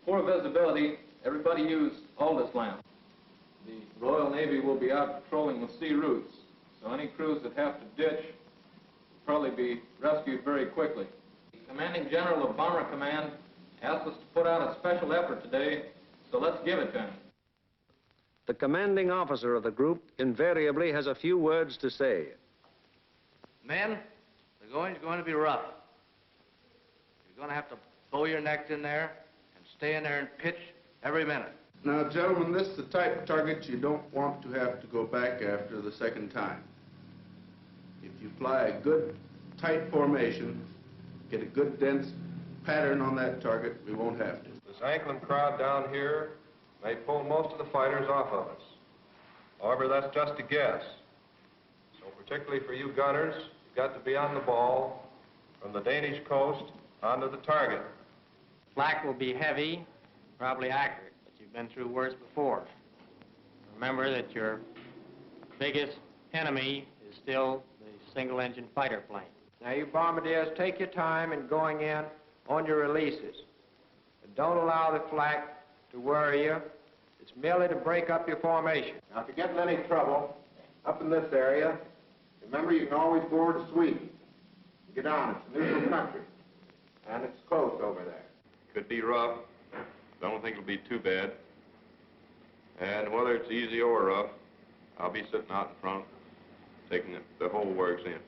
For visibility, everybody use Aldous lamp. The Royal Navy will be out patrolling the sea routes, so any crews that have to ditch will probably be rescued very quickly. The Commanding General of Bomber Command asked us to put out a special effort today, so let's give it to him. The commanding officer of the group invariably has a few words to say. Men, the going's going to be rough. You're going to have to bow your necks in there and stay in there and pitch every minute. Now, gentlemen, this is the type of target you don't want to have to go back after the second time. If you fly a good, tight formation, get a good, dense pattern on that target, we won't have to. This Anklin crowd down here may pull most of the fighters off of us. However, that's just a guess. So particularly for you gunners, you've got to be on the ball from the Danish coast onto the target. Flak will be heavy, probably accurate, but you've been through worse before. Remember that your biggest enemy is still the single-engine fighter plane. Now, you bombardiers, take your time in going in on your releases. And don't allow the flak to worry you. It's merely to break up your formation. Now, if you get in any trouble up in this area, remember you can always board a sweep. Get on, it's neutral country. And it's close over there. Could be rough. Don't think it'll be too bad. And whether it's easy or rough, I'll be sitting out in front, taking the whole works in.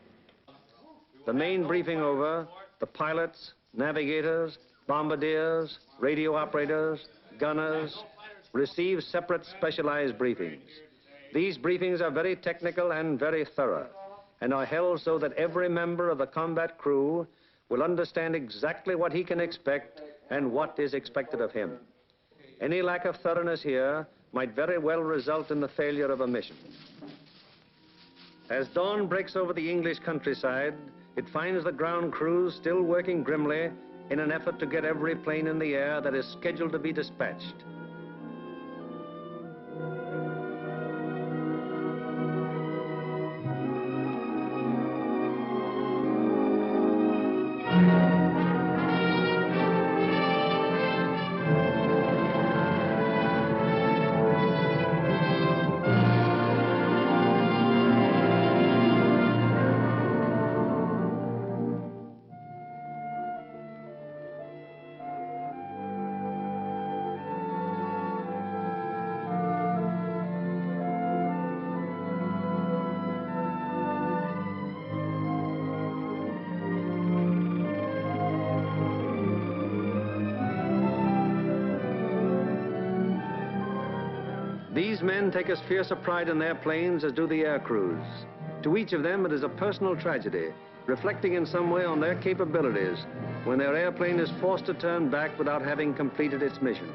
The main briefing over, the pilots, navigators, bombardiers, radio operators, gunners receive separate specialized briefings. These briefings are very technical and very thorough, and are held so that every member of the combat crew will understand exactly what he can expect and what is expected of him. Any lack of thoroughness here might very well result in the failure of a mission. As dawn breaks over the English countryside, it finds the ground crews still working grimly in an effort to get every plane in the air that is scheduled to be dispatched. These men take as fierce a pride in their planes as do the air crews. To each of them, it is a personal tragedy, reflecting in some way on their capabilities when their airplane is forced to turn back without having completed its mission,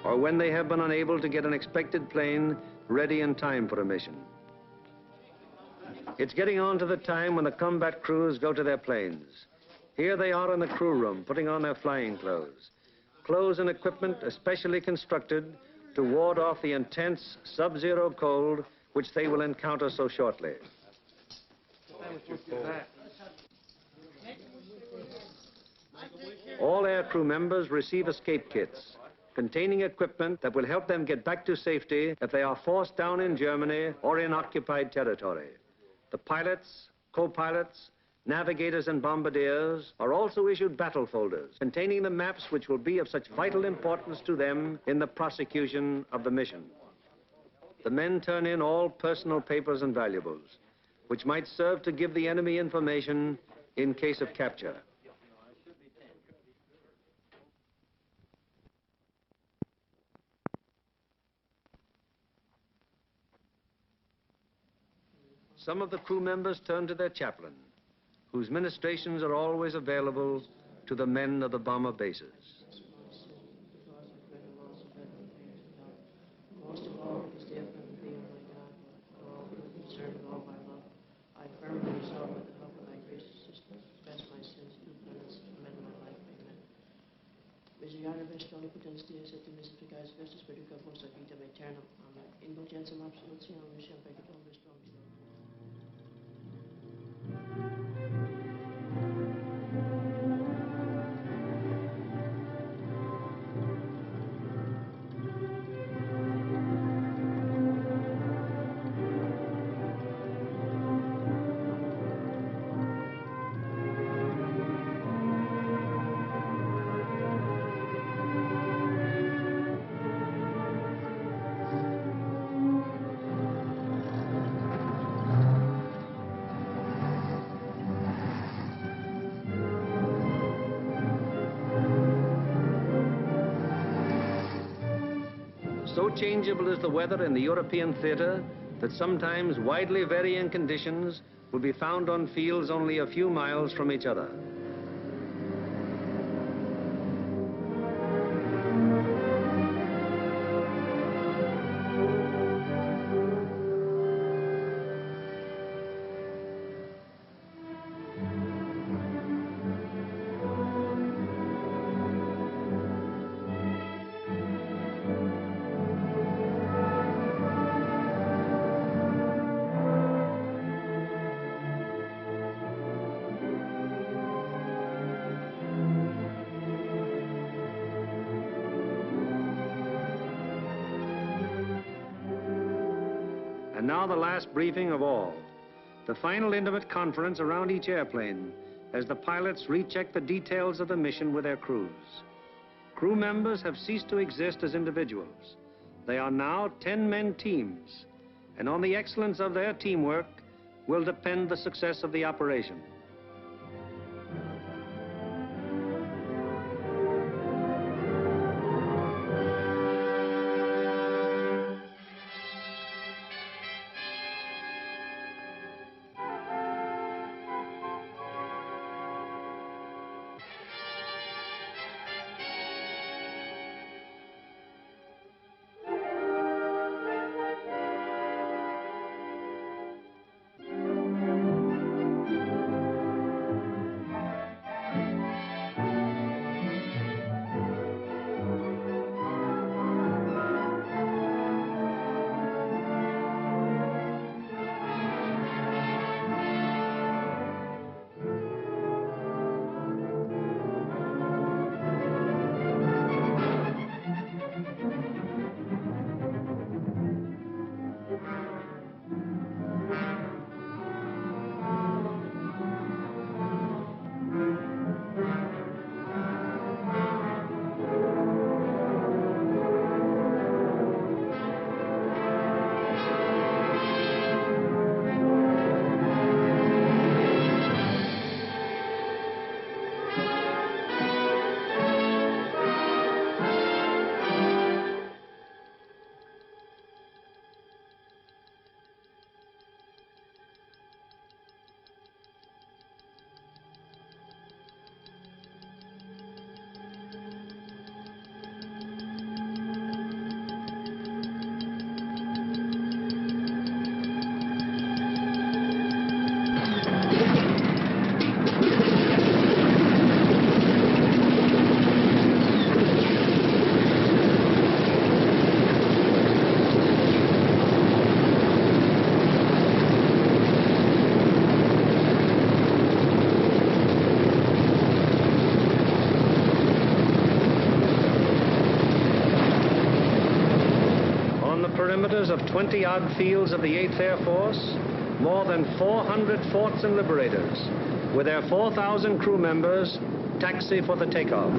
or when they have been unable to get an expected plane ready in time for a mission. It's getting on to the time when the combat crews go to their planes. Here they are in the crew room, putting on their flying clothes. Clothes and equipment especially constructed to ward off the intense sub-zero cold which they will encounter so shortly. All aircrew members receive escape kits containing equipment that will help them get back to safety if they are forced down in Germany or in occupied territory. The pilots, co-pilots, navigators and bombardiers are also issued battle folders containing the maps which will be of such vital importance to them in the prosecution of the mission. the men turn in all personal papers and valuables, which might serve to give the enemy information in case of capture. Some of the crew members turn to their chaplain, whose ministrations are always available to the men of the bomber bases. Most of all, because they have been thee, O my God, for all the concern of all my love. I firmly resolve with the help of thy gracious assistance, confess my sins, do penance, amend my life. Amen. Misericorde bestoli potens Deus et mystificais Christus perduca posta vitam aeternam. Amen. Indulgentiam absolutionem mission peccatum vestrum. So changeable is the weather in the European theater that sometimes widely varying conditions will be found on fields only a few miles from each other. And now the last briefing of all, the final intimate conference around each airplane as the pilots recheck the details of the mission with their crews. Crew members have ceased to exist as individuals. They are now 10-man teams, and on the excellence of their teamwork will depend the success of the operation. Perimeters of 20-odd fields of the 8th Air Force, more than 400 forts and liberators, with their 4,000 crew members, taxi for the takeoff.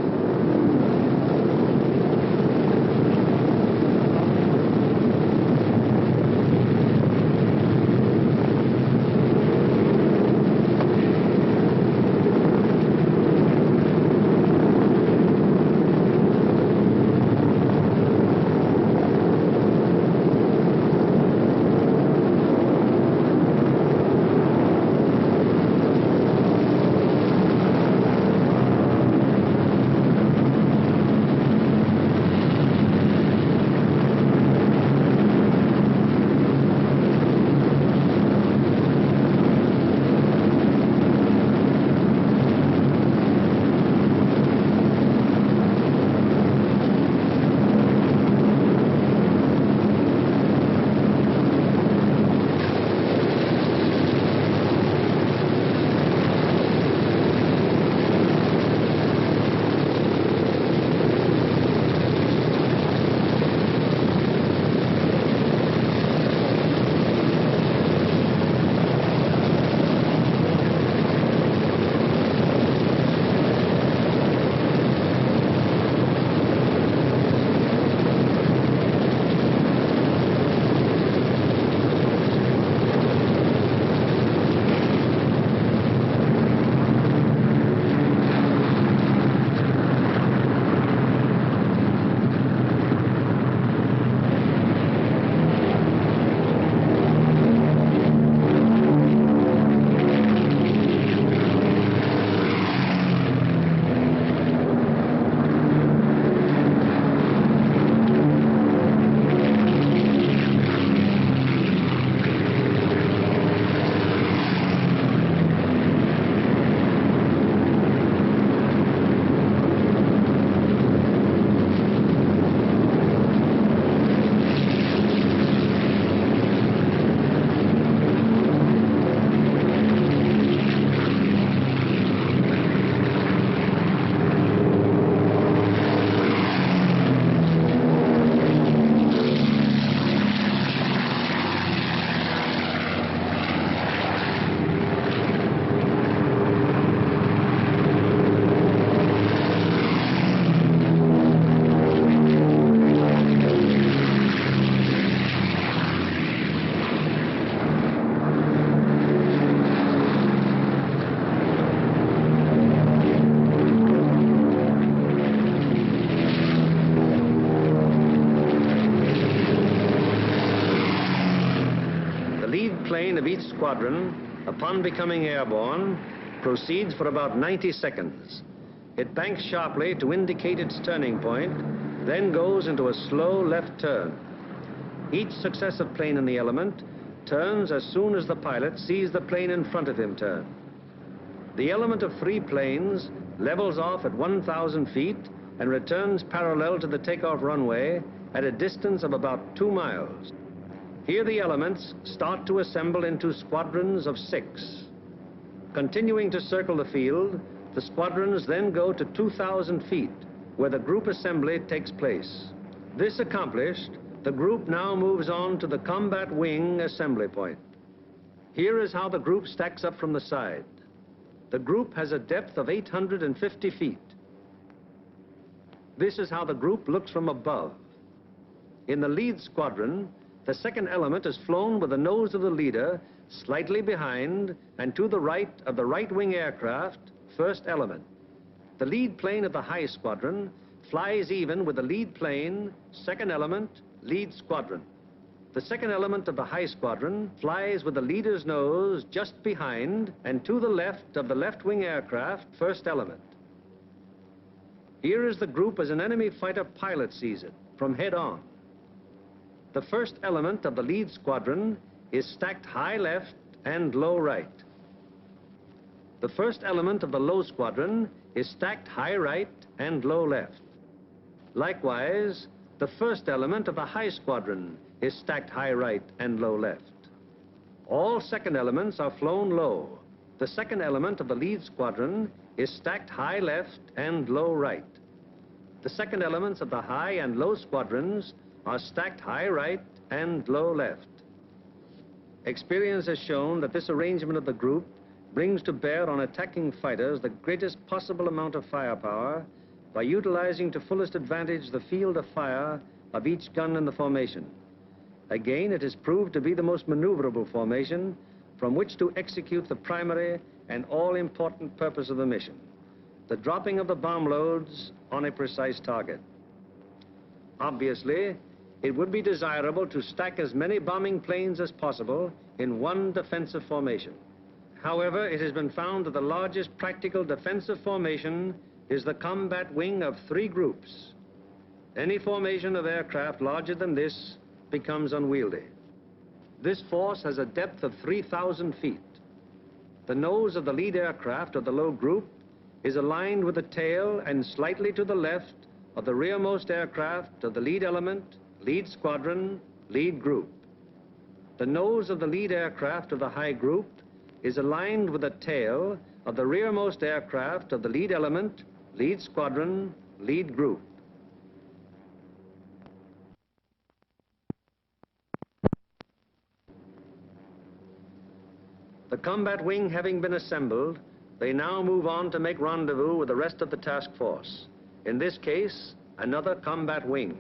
squadron, upon becoming airborne, proceeds for about 90 seconds. It banks sharply to indicate its turning point, then goes into a slow left turn. Each successive plane in the element turns as soon as the pilot sees the plane in front of him turn. The element of 3 planes levels off at 1,000 feet and returns parallel to the takeoff runway at a distance of about 2 miles. Here the elements start to assemble into squadrons of 6. Continuing to circle the field, the squadrons then go to 2,000 feet, where the group assembly takes place. This accomplished, the group now moves on to the combat wing assembly point. Here is how the group stacks up from the side. The group has a depth of 850 feet. This is how the group looks from above. In the lead squadron, the second element is flown with the nose of the leader slightly behind and to the right of the right wing aircraft, first element. The lead plane of the high squadron flies even with the lead plane, second element, lead squadron. The second element of the high squadron flies with the leader's nose just behind and to the left of the left wing aircraft, first element. Here is the group as an enemy fighter pilot sees it, from head on. The first element of the lead squadron is stacked high left and low right. The first element of the low squadron is stacked high right and low left. Likewise, the first element of the high squadron is stacked high right and low left. All second elements are flown low. The second element of the lead squadron is stacked high left and low right. The second elements of the high and low squadrons are stacked high right and low left. Experience has shown that this arrangement of the group brings to bear on attacking fighters the greatest possible amount of firepower by utilizing to fullest advantage the field of fire of each gun in the formation. Again, it is proved to be the most maneuverable formation from which to execute the primary and all-important purpose of the mission, the dropping of the bomb loads on a precise target. Obviously, it would be desirable to stack as many bombing planes as possible in one defensive formation. However, it has been found that the largest practical defensive formation is the combat wing of 3 groups. Any formation of aircraft larger than this becomes unwieldy. This force has a depth of 3,000 feet. The nose of the lead aircraft of the low group is aligned with the tail and slightly to the left of the rearmost aircraft of the lead element, lead squadron, lead group. The nose of the lead aircraft of the high group is aligned with the tail of the rearmost aircraft of the lead element, lead squadron, lead group. The combat wing having been assembled, they now move on to make rendezvous with the rest of the task force. In this case, another combat wing.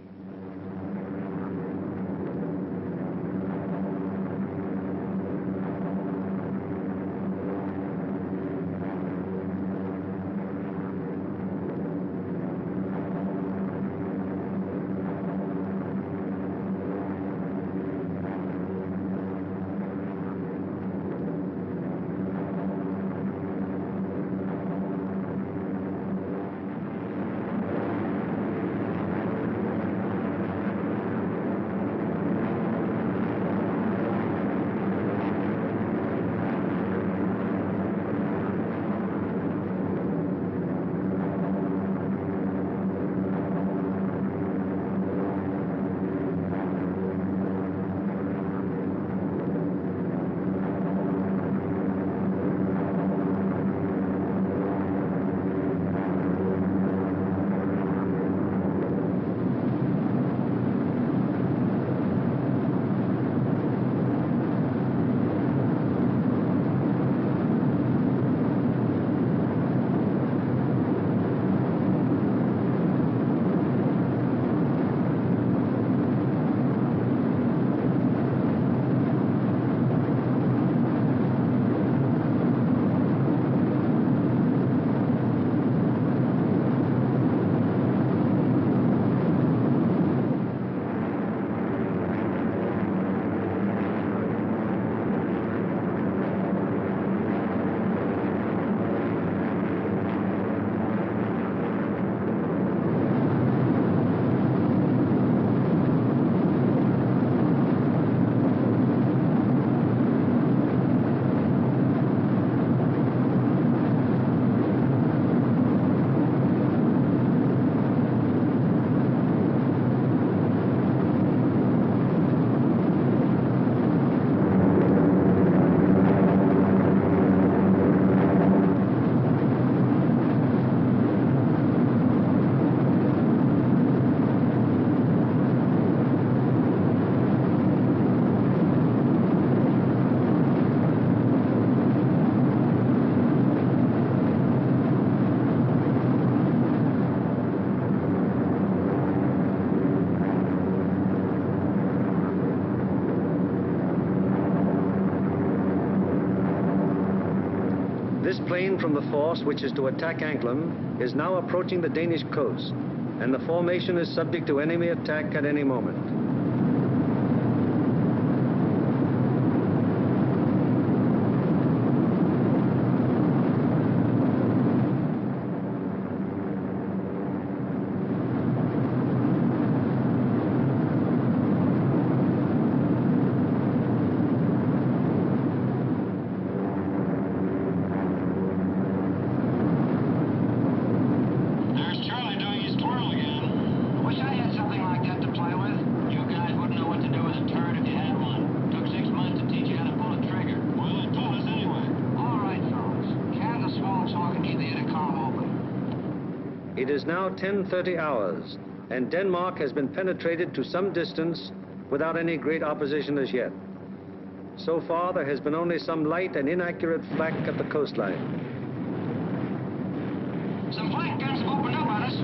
first plane from the force which is to attack Anklam is now approaching the Danish coast, and the formation is subject to enemy attack at any moment. It is now 10:30 hours, and Denmark has been penetrated to some distance without any great opposition as yet. So far, there has been only some light and inaccurate flak at the coastline. Some flank guns have opened up on us.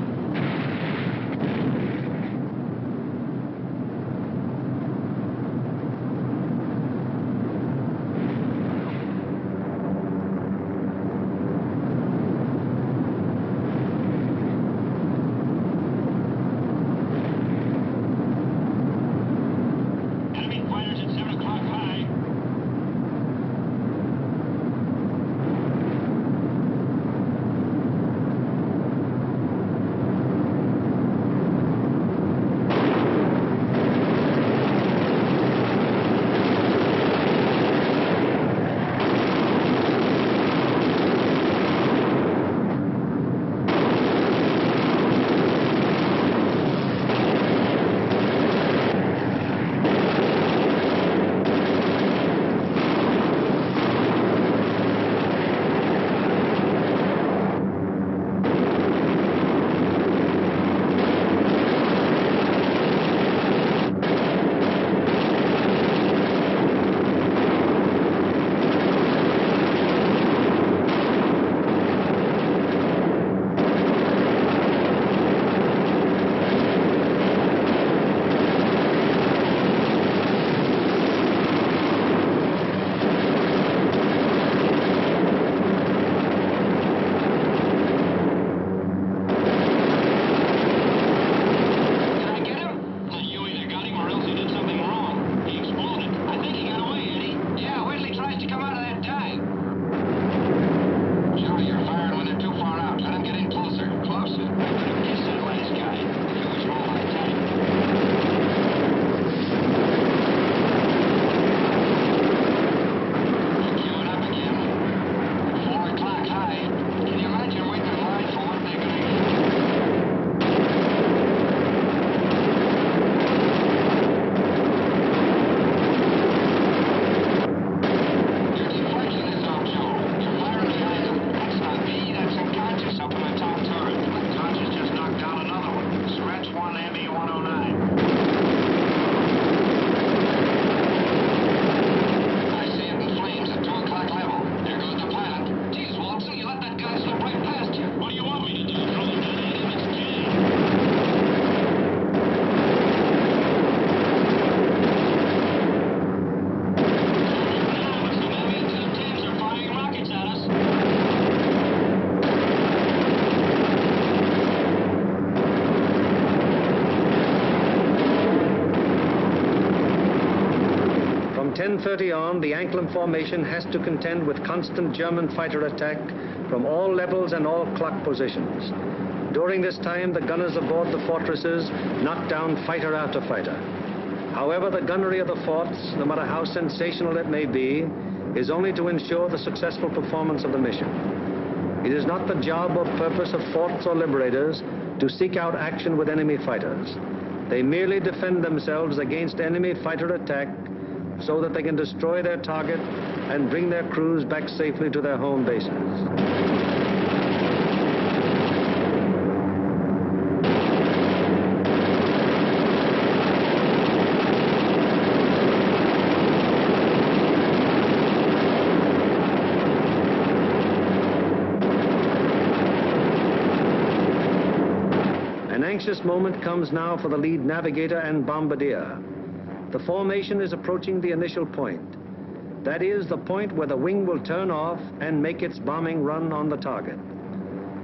From 10:30 on, the Anklam formation has to contend with constant German fighter attack from all levels and all clock positions. During this time, the gunners aboard the fortresses knock down fighter after fighter. However, the gunnery of the forts, no matter how sensational it may be, is only to ensure the successful performance of the mission. It is not the job or purpose of forts or liberators to seek out action with enemy fighters. They merely defend themselves against enemy fighter attack so that they can destroy their target and bring their crews back safely to their home bases. An anxious moment comes now for the lead navigator and bombardier. The formation is approaching the initial point. That is the point where the wing will turn off and make its bombing run on the target.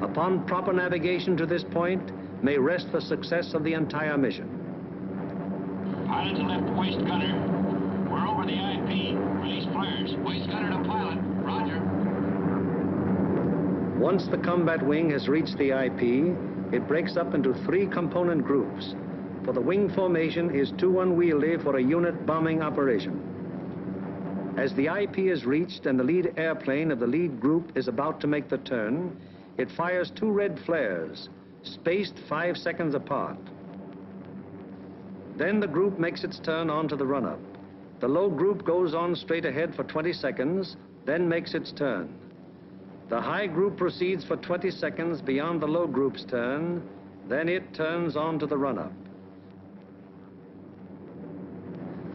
Upon proper navigation to this point may rest the success of the entire mission. Pilot to left waist gunner. We're over the IP. Release flares. Waist gunner to pilot. Roger. Once the combat wing has reached the IP, it breaks up into 3 component groups, for the wing formation is too unwieldy for a unit bombing operation. As the IP is reached and the lead airplane of the lead group is about to make the turn, it fires 2 red flares, spaced 5 seconds apart. Then the group makes its turn onto the run-up. The low group goes on straight ahead for 20 seconds, then makes its turn. The high group proceeds for 20 seconds beyond the low group's turn, then it turns onto the run-up.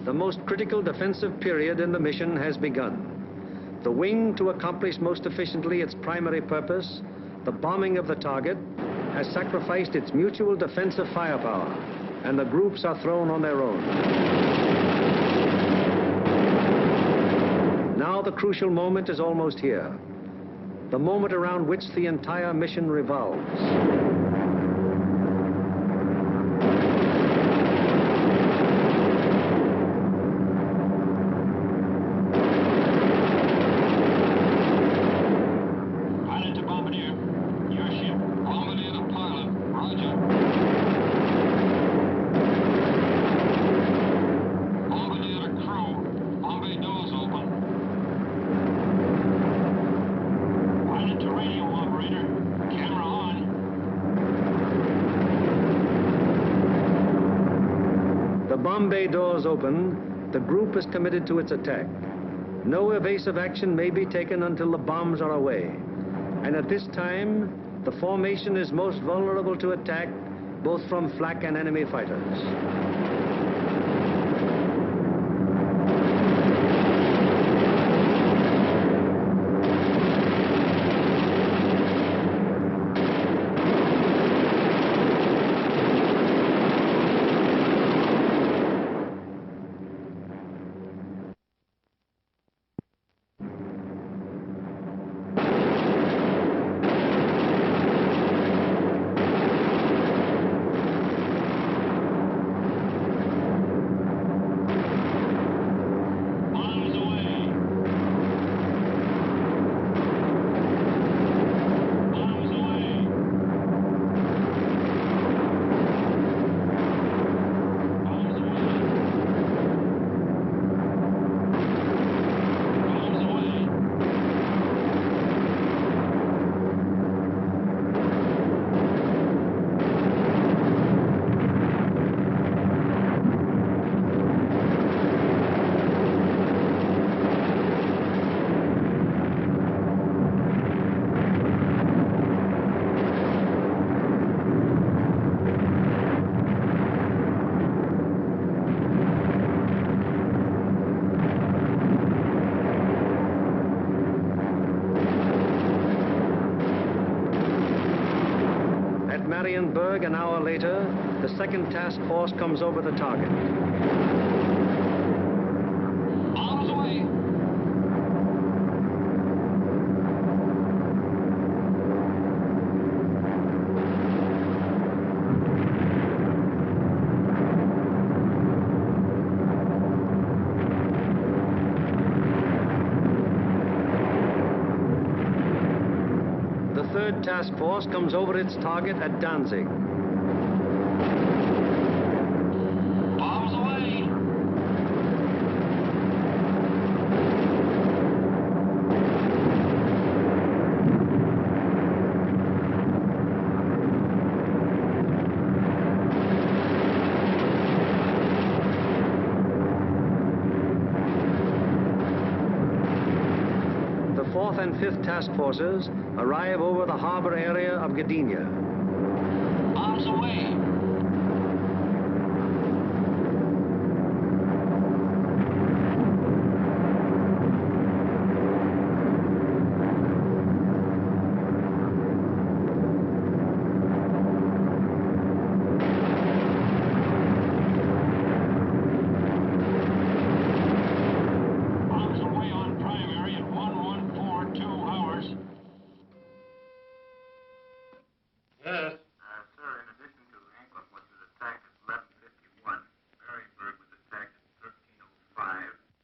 The most critical defensive period in the mission has begun. The wing, to accomplish most efficiently its primary purpose, the bombing of the target, has sacrificed its mutual defensive firepower, and the groups are thrown on their own. Now the crucial moment is almost here, the moment around which the entire mission revolves. Bomb bay doors open, the group is committed to its attack. No evasive action may be taken until the bombs are away. And at this time, the formation is most vulnerable to attack, both from flak and enemy fighters. An hour later, the second task force comes over the target. Bombs away. The third task force comes over its target at Danzig. Bombs away. The fourth and fifth task forces arrive over the harbor area of Gdynia. Bombs away. Bombs away on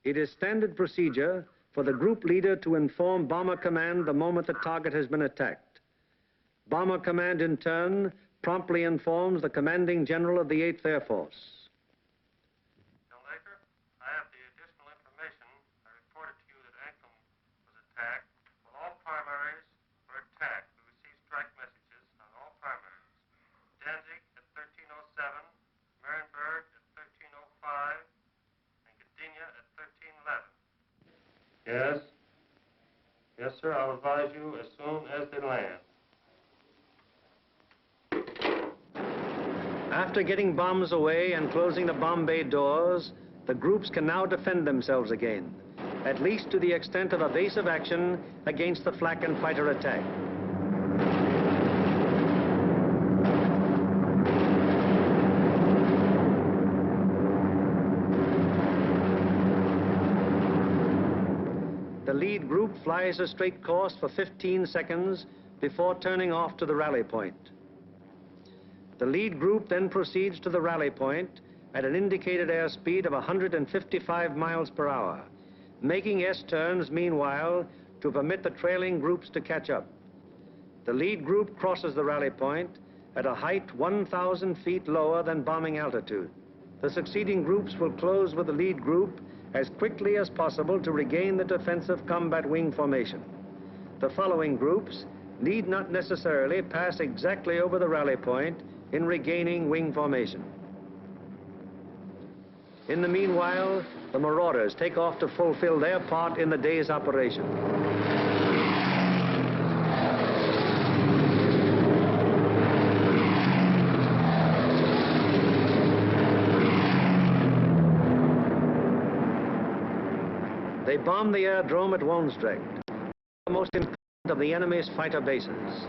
It is standard procedure for the group leader to inform Bomber Command the moment the target has been attacked. Bomber Command, in turn, promptly informs the commanding general of the 8th Air Force. I have the additional information. I reported to you that Anklam was attacked. Well, all primaries were attacked. We received strike messages on all primaries. Danzig at 1307, Marienburg at 1305, and Gdynia at 1311. Yes? Yes, sir. I'll advise you as soon as they land. After getting bombs away and closing the bomb bay doors, the groups can now defend themselves again, at least to the extent of evasive action against the flak and fighter attack. The lead group flies a straight course for 15 seconds before turning off to the rally point. The lead group then proceeds to the rally point at an indicated airspeed of 155 miles per hour, making S-turns meanwhile to permit the trailing groups to catch up. The lead group crosses the rally point at a height 1,000 feet lower than bombing altitude. The succeeding groups will close with the lead group as quickly as possible to regain the defensive combat wing formation. The following groups need not necessarily pass exactly over the rally point in regaining wing formation. In the meanwhile, the marauders take off to fulfill their part in the day's operation. They bomb the aerodrome at Woensdrecht, the most important of the enemy's fighter bases.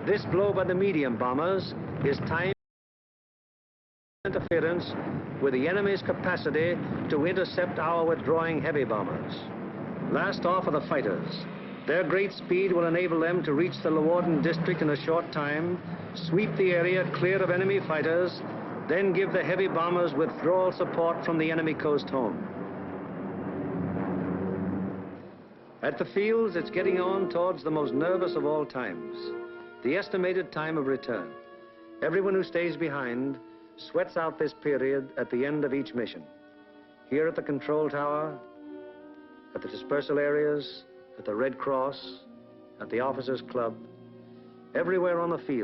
This blow by the medium bombers is timed interference with the enemy's capacity to intercept our withdrawing heavy bombers. Last off are the fighters. Their great speed will enable them to reach the Leeuwarden district in a short time, sweep the area clear of enemy fighters, then give the heavy bombers withdrawal support from the enemy coast home. At the fields, it's getting on towards the most nervous of all times, the estimated time of return. Everyone who stays behind sweats out this period at the end of each mission. Here at the control tower, at the dispersal areas, at the Red Cross, at the Officers' Club, everywhere on the field.